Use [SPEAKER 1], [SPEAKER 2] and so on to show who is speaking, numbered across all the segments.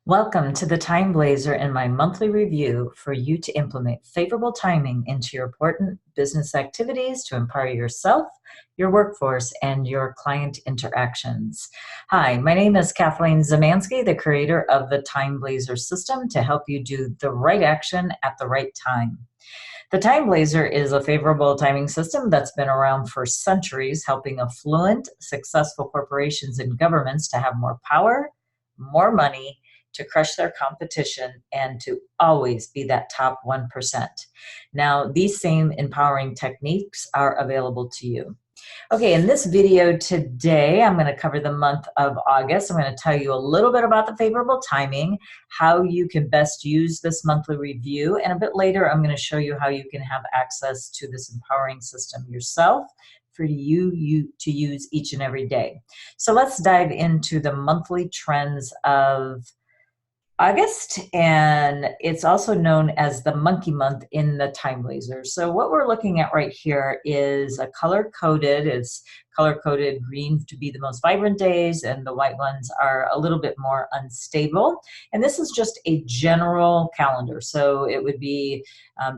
[SPEAKER 1] Welcome to the TimeBlazr and my monthly review for you to implement favorable timing into your important business activities to empower yourself, your workforce, and your client interactions. Hi, my name is Kathleen Zemansky, the creator of the TimeBlazr system to help you do the right action at the right time. The TimeBlazr is a favorable timing system that's been around for centuries, helping affluent, successful corporations and governments to have more power, more money, to crush their competition, and to always be that top 1%. Now, these same empowering techniques are available to you. Okay, in this video today, I'm going to cover the month of August. I'm going to tell you a little bit about the favorable timing, how you can best use this monthly review, and a bit later, I'm going to show you how you can have access to this empowering system yourself for you to use each and every day. So let's dive into the monthly trends of August, and it's also known as the monkey month in the TimeBlazr. So what we're looking at right here is a color-coded. It's color-coded green to be the most vibrant days, and the white ones are a little bit more unstable. And this is just a general calendar, so it would be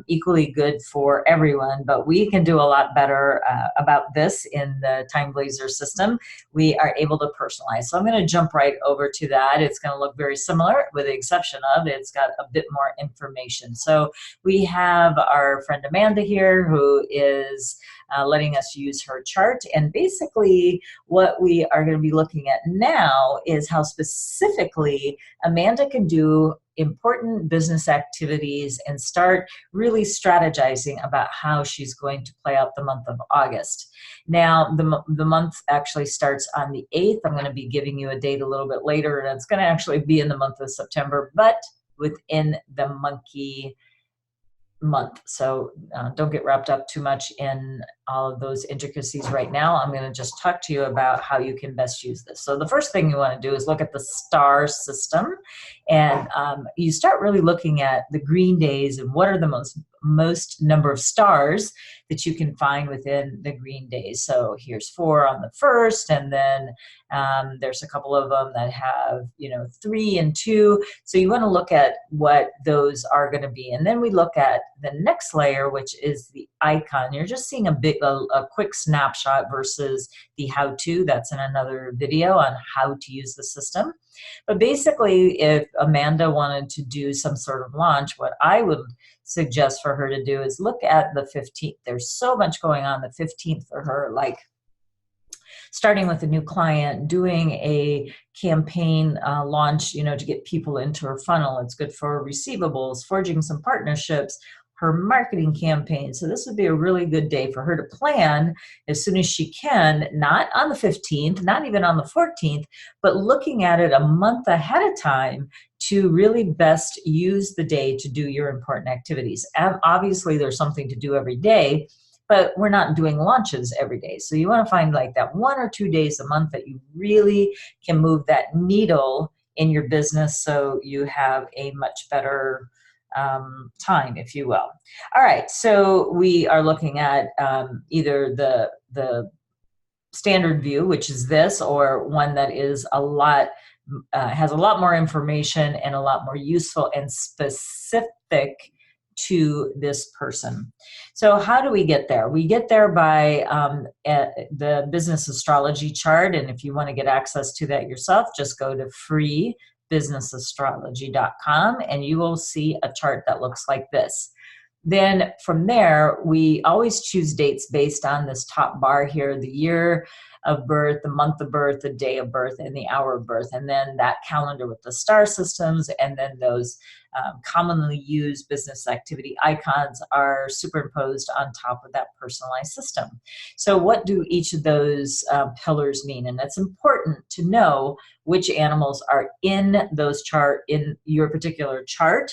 [SPEAKER 1] equally good for everyone, but we can do a lot better about this in the TimeBlazr system. We are able to personalize. So I'm going to jump right over to that. It's going to look very similar with the exception of it's got a bit more information. So we have our friend Amanda here who is letting us use her chart. And basically what we are going to be looking at now is how specifically Amanda can do important business activities and start really strategizing about how she's going to play out the month of August. Now, the month actually starts on the 8th. I'm going to be giving you a date a little bit later, and it's going to actually be in the month of September, but within the monkey month. So don't get wrapped up too much in all of those intricacies right now. I'm going to just talk to you about how you can best use this. So the first thing you want to do is look at the star system, and you start really looking at the green days and what are the most number of stars that you can find within the green days. So here's 4 on the 1st, and then there's a couple of them that have 3 and 2. So you want to look at what those are going to be, and then we look at the next layer, which is the icon. You're just seeing a quick snapshot versus the how-to. That's in another video on how to use the system. But basically, if Amanda wanted to do some sort of launch, what I would suggest for her to do is look at the 15th. There's so much going on the 15th for her, like starting with a new client, doing a campaign launch, to get people into her funnel. It's good for receivables, forging some partnerships, her marketing campaign. So this would be a really good day for her to plan as soon as she can, not on the 15th, not even on the 14th, but looking at it a month ahead of time to really best use the day to do your important activities. And obviously there's something to do every day, but we're not doing launches every day. So you want to find like that 1 or 2 days a month that you really can move that needle in your business so you have a much better time, if you will. All right, so we are looking at either the standard view, which is this, or one that is has a lot more information and a lot more useful and specific to this person. So how do we get there? We get there by the business astrology chart, and if you want to get access to that yourself, just go to freebusinessastrology.com and you will see a chart that looks like this. Then from there, we always choose dates based on this top bar here, the year of birth, the month of birth, the day of birth, and the hour of birth, and then that calendar with the star systems, and then those commonly used business activity icons are superimposed on top of that personalized system. So what do each of those pillars mean? And it's important to know which animals are in those in your particular chart,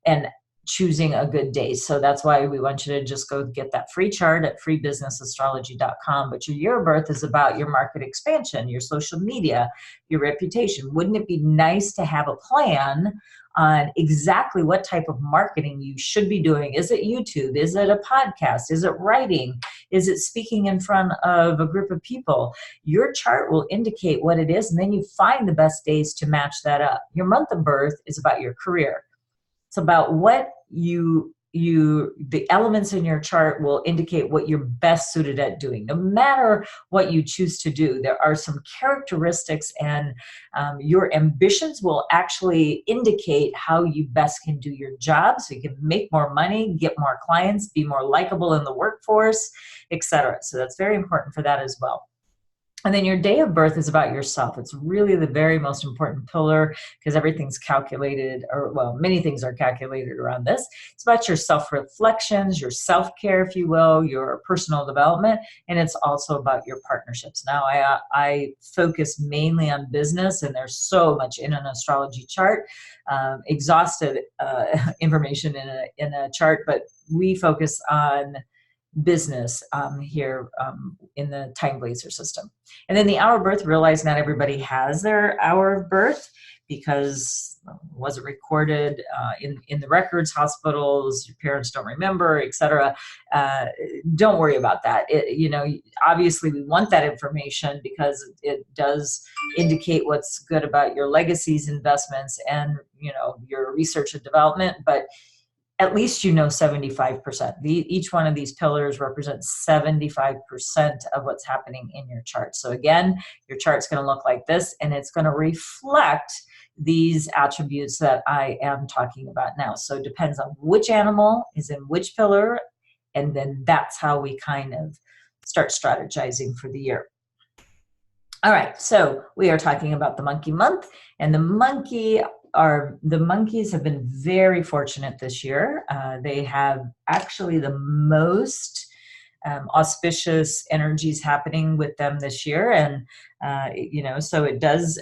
[SPEAKER 1] and choosing a good day. So that's why we want you to just go get that free chart at freebusinessastrology.com. But your year of birth is about your market expansion, your social media, your reputation. Wouldn't it be nice to have a plan on exactly what type of marketing you should be doing? Is it YouTube? Is it a podcast? Is it writing? Is it speaking in front of a group of people? Your chart will indicate what it is, and then you find the best days to match that up. Your month of birth is about your career. It's about what the elements in your chart will indicate what you're best suited at doing. No matter what you choose to do, there are some characteristics, and your ambitions will actually indicate how you best can do your job, so you can make more money, get more clients, be more likable in the workforce, etc. So that's very important for that as well. And then your day of birth is about yourself. It's really the very most important pillar, because everything's calculated, or well, many things are calculated around this. It's about your self-reflections, your self-care, if you will, your personal development, and it's also about your partnerships. Now, I focus mainly on business, and there's so much in an astrology chart, exhaustive information in a chart, but we focus on business here in the TimeBlazr system. And then the hour of birth, realize not everybody has their hour of birth because it wasn't recorded in the records, hospitals, your parents don't remember, etc. Don't worry about that. Obviously we want that information because it does indicate what's good about your legacies, investments, and your research and development, but at least 75%. Each one of these pillars represents 75% of what's happening in your chart. So again, your chart's going to look like this, and it's going to reflect these attributes that I am talking about now. So it depends on which animal is in which pillar, and then that's how we kind of start strategizing for the year. All right, so we are talking about the monkey month, and the monkeys have been very fortunate this year. They have actually the most auspicious energies happening with them this year, and so it does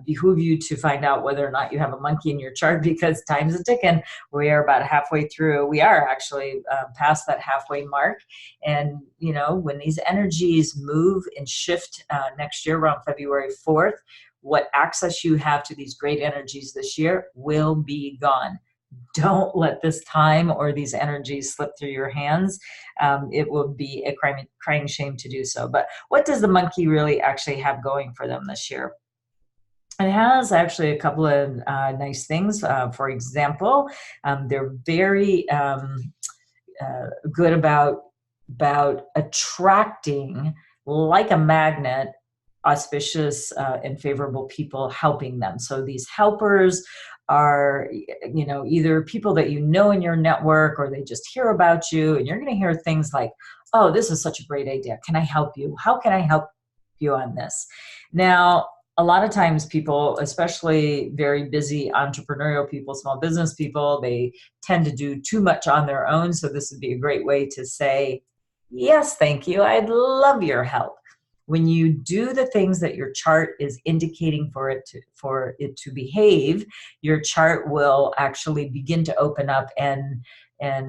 [SPEAKER 1] behoove you to find out whether or not you have a monkey in your chart, because time's a ticking. We are about halfway through. We are actually past that halfway mark, and when these energies move and shift next year around February 4th, what access you have to these great energies this year will be gone. Don't let this time or these energies slip through your hands. It will be a crying shame to do so. But what does the monkey really actually have going for them this year? It has actually a couple of nice things. For example, they're very good about attracting, like a magnet, auspicious and favorable people helping them. So these helpers are, either people that in your network, or they just hear about you, and you're going to hear things like, oh, this is such a great idea. Can I help you? How can I help you on this? Now, a lot of times people, especially very busy entrepreneurial people, small business people, they tend to do too much on their own. So this would be a great way to say, yes, thank you. I'd love your help. When you do the things that your chart is indicating for it to behave, your chart will actually begin to open up and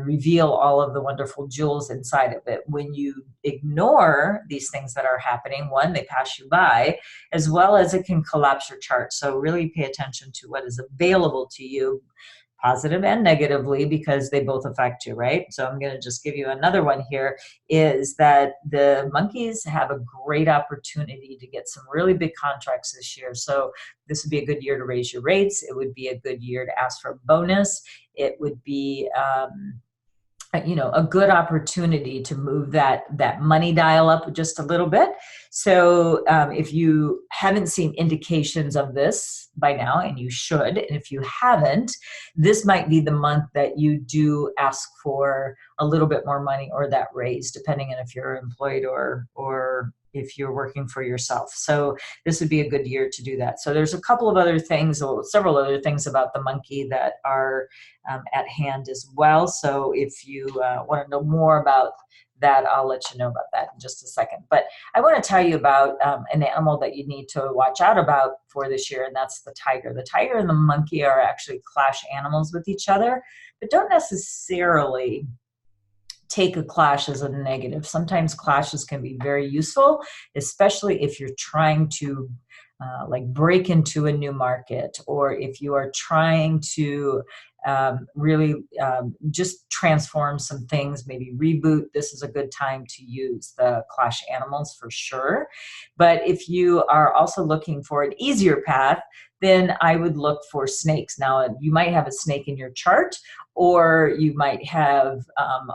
[SPEAKER 1] reveal all of the wonderful jewels inside of it. When you ignore these things that are happening, one, they pass you by, as well as it can collapse your chart. So really pay attention to what is available to you, positive and negatively, because they both affect you, right? So I'm going to just give you another one here, is that the monkeys have a great opportunity to get some really big contracts this year. So this would be a good year to raise your rates. It would be a good year to ask for a bonus. It would be a good opportunity to move that money dial up just a little bit. So if you haven't seen indications of this by now, and you should, and if you haven't, this might be the month that you do ask for a little bit more money or that raise, depending on if you're employed or if you're working for yourself. So this would be a good year to do that. So there's a couple of other things, or several other things about the monkey that are at hand as well. So if you want to know more about that I'll let you know about that in just a second. But I want to tell you about an animal that you need to watch out about for this year, and that's the tiger. The tiger and the monkey are actually clash animals with each other, but don't necessarily take a clash as a negative. Sometimes clashes can be very useful, especially if you're trying to like break into a new market, or if you are trying to really just transform some things, maybe reboot. This is a good time to use the clash animals for sure. But if you are also looking for an easier path, then I would look for snakes. Now, you might have a snake in your chart, or you might have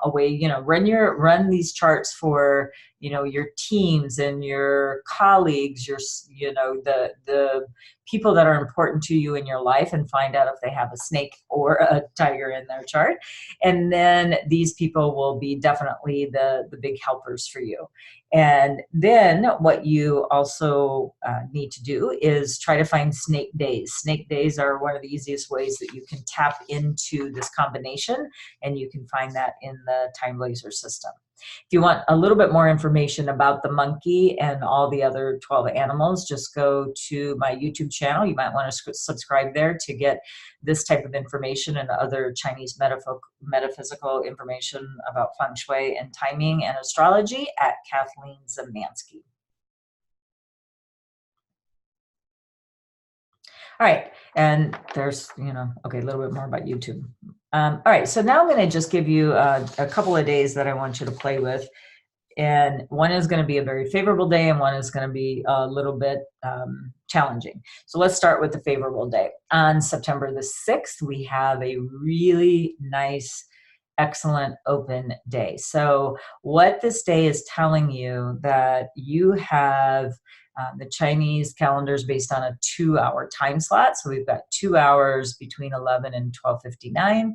[SPEAKER 1] a way, run these charts for, your teams and your colleagues, the people that are important to you in your life, and find out if they have a snake or a tiger in their chart. And then these people will be definitely the big helpers for you. And then what you also need to do is try to find snake days. Snake days are one of the easiest ways that you can tap into this combination, and you can find that in the TimeBlazr system. If you want a little bit more information about the monkey and all the other 12 animals, just go to my YouTube channel. You might want to subscribe there to get this type of information and other Chinese metaphysical information about feng shui and timing and astrology at Kathleen Zemansky. All right, and there's, okay, a little bit more about YouTube. All right, so now I'm going to just give you a couple of days that I want you to play with. And one is going to be a very favorable day, and one is going to be a little bit challenging. So let's start with the favorable day. On September the 6th, we have a really nice, excellent open day. So what this day is telling you, that you have the Chinese calendar is based on a 2-hour time slot. So we've got 2 hours between 11 and 12:59.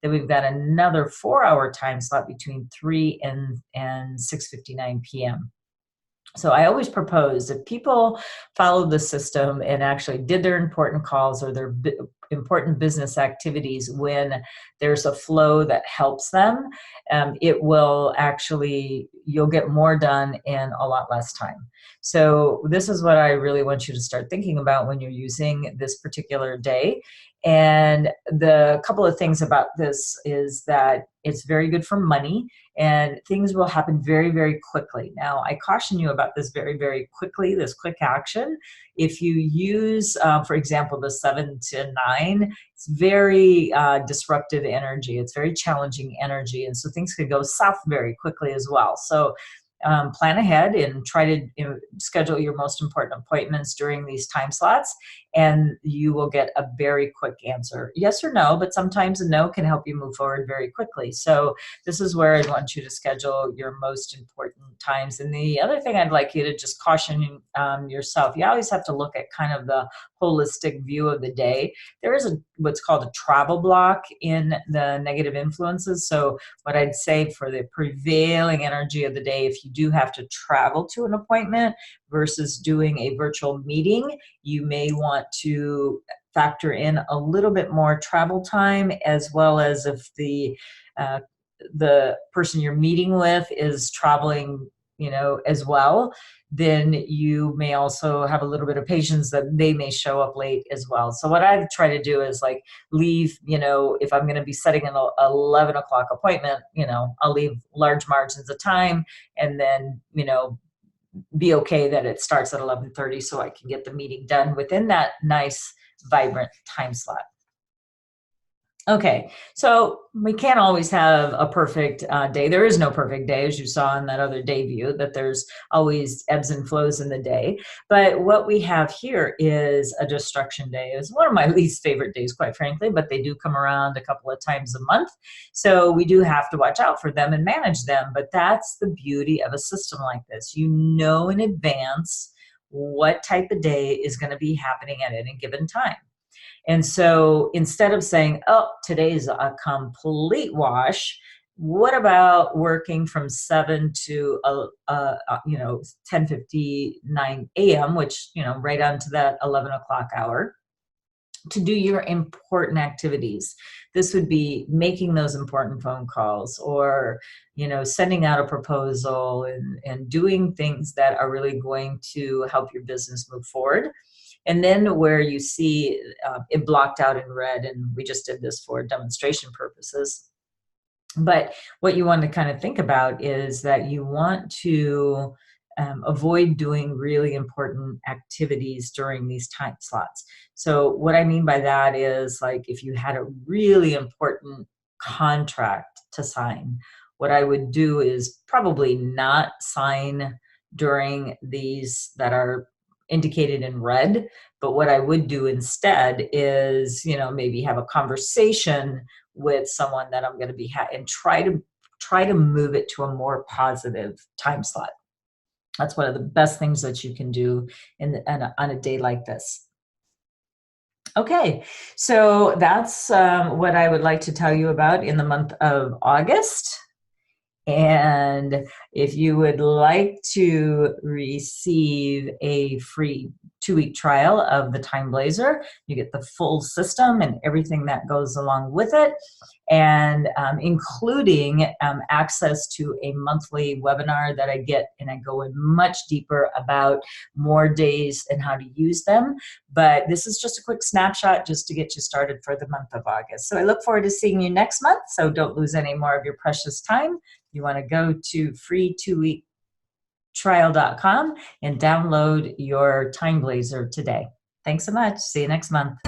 [SPEAKER 1] Then we've got another 4-hour time slot between 3 and 6:59 p.m. So I always propose, if people follow the system and actually did their important calls or their important business activities when there's a flow that helps them, it will actually, you'll get more done in a lot less time. So this is what I really want you to start thinking about when you're using this particular day. And the couple of things about this is that it's very good for money, and things will happen very, very quickly. Now, I caution you about this very, very quickly, this quick action. If you use, for example, the 7 to 9, it's very disruptive energy. It's very challenging energy. And so things could go south very quickly as well. So plan ahead and try to schedule your most important appointments during these time slots, and you will get a very quick answer, yes or no. But sometimes a no can help you move forward very quickly. So this is where I'd want you to schedule your most important times. And the other thing I'd like you to just caution yourself, you always have to look at kind of the holistic view of the day. There is what's called a travel block in the negative influences. So what I'd say for the prevailing energy of the day, if you do have to travel to an appointment versus doing a virtual meeting, you may want to factor in a little bit more travel time, as well as if the person you're meeting with is traveling, as well, then you may also have a little bit of patience that they may show up late as well. So what I try to do is like leave, if I'm going to be setting an 11 o'clock appointment, I'll leave large margins of time, and then, be okay that it starts at 11:30 so I can get the meeting done within that nice, vibrant time slot. Okay, so we can't always have a perfect day. There is no perfect day, as you saw in that other day view, that there's always ebbs and flows in the day. But what we have here is a destruction day. It's one of my least favorite days, quite frankly, but they do come around a couple of times a month. So we do have to watch out for them and manage them. But that's the beauty of a system like this. You know in advance what type of day is going to be happening at any given time. And so instead of saying, oh, today's a complete wash, what about working from 7 to 10:59 a.m., which, right onto that 11 o'clock hour? to do your important activities. This would be making those important phone calls, or sending out a proposal, and doing things that are really going to help your business move forward. And then where you see it blocked out in red, and we just did this for demonstration purposes, but what you want to kind of think about is that you want to avoid doing really important activities during these time slots. So what I mean by that is, like, if you had a really important contract to sign, what I would do is probably not sign during these that are indicated in red. But what I would do instead is, maybe have a conversation with someone that I'm going to be and try to move it to a more positive time slot. That's one of the best things that you can do on a day like this. Okay, so that's what I would like to tell you about in the month of August. And if you would like to receive a free 2-week trial of the TimeBlazr, you get the full system and everything that goes along with it, and including access to a monthly webinar that I get, and I go in much deeper about more days and how to use them. But this is just a quick snapshot just to get you started for the month of August. So I look forward to seeing you next month, so don't lose any more of your precious time. You want to go to free2weektrial.com and download your TimeBlazr today. Thanks so much. See you next month.